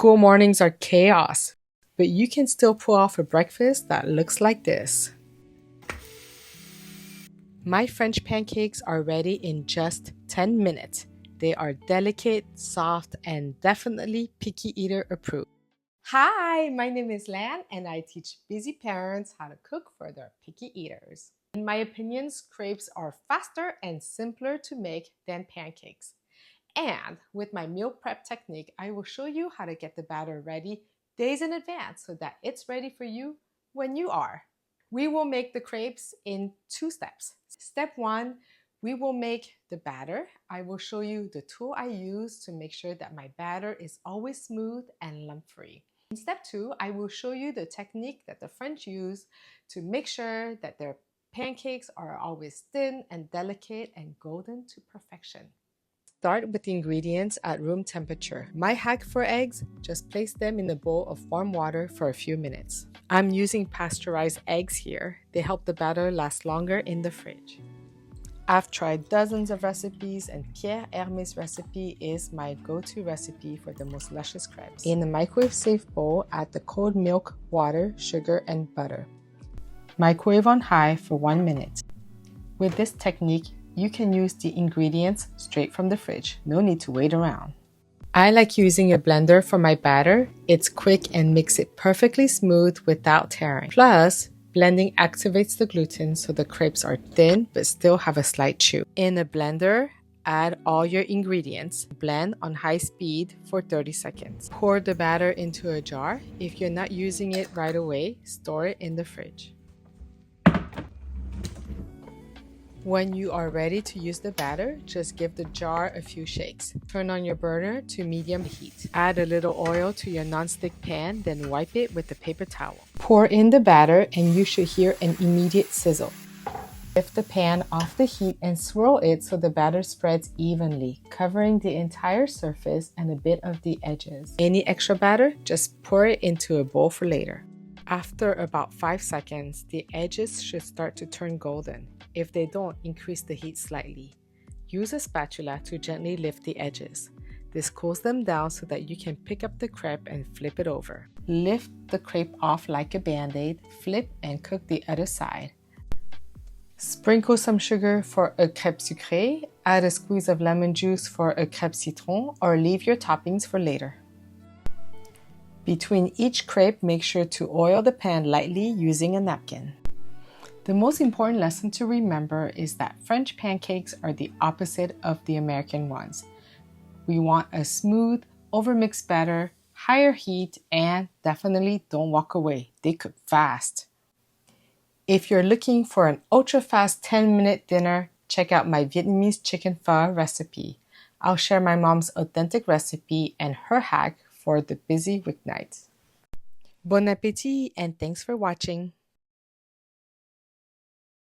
School mornings are chaos, but you can still pull off a breakfast that looks like this. My French pancakes are ready in just 10 minutes. They are delicate, soft, and definitely picky eater approved. Hi, my name is Lan, and I teach busy parents how to cook for their picky eaters. In my opinions, crepes are faster and simpler to make than pancakes. And with my meal prep technique, I will show you how to get the batter ready days in advance so that it's ready for you when you are. We will make the crepes in 2 steps. Step 1, we will make the batter. I will show you the tool I use to make sure that my batter is always smooth and lump-free. In step 2, I will show you the technique that the French use to make sure that their pancakes are always thin and delicate and golden to perfection. Start with the ingredients at room temperature. My hack for eggs, just place them in a bowl of warm water for a few minutes. I'm using pasteurized eggs here. They help the batter last longer in the fridge. I've tried dozens of recipes, and Pierre Hermé's recipe is my go-to recipe for the most luscious crepes. In a microwave-safe bowl, add the cold milk, water, sugar, and butter. Microwave on high for 1 minute. With this technique, you can use the ingredients straight from the fridge. No need to wait around. I like using a blender for my batter. It's quick and makes it perfectly smooth without tearing. Plus, blending activates the gluten so the crepes are thin but still have a slight chew. In a blender, add all your ingredients. Blend on high speed for 30 seconds. Pour the batter into a jar. If you're not using it right away, store it in the fridge. When you are ready to use the batter, just give the jar a few shakes. Turn on your burner to medium heat. Add a little oil to your nonstick pan, then wipe it with a paper towel. Pour in the batter and you should hear an immediate sizzle. Lift the pan off the heat and swirl it so the batter spreads evenly, covering the entire surface and a bit of the edges. Any extra batter, just pour it into a bowl for later. After about 5 seconds, the edges should start to turn golden. If they don't, increase the heat slightly. Use a spatula to gently lift the edges. This cools them down so that you can pick up the crepe and flip it over. Lift the crepe off like a band-aid, flip and cook the other side. Sprinkle some sugar for a crêpe sucrée, add a squeeze of lemon juice for a crêpe citron, or leave your toppings for later. Between each crepe, make sure to oil the pan lightly using a napkin. The most important lesson to remember is that French pancakes are the opposite of the American ones. We want a smooth, overmixed batter, higher heat, and definitely don't walk away. They cook fast. If you're looking for an ultra-fast 10-minute dinner, check out my Vietnamese chicken pho recipe. I'll share my mom's authentic recipe and her hack for the busy weeknights. Bon appétit and thanks for watching.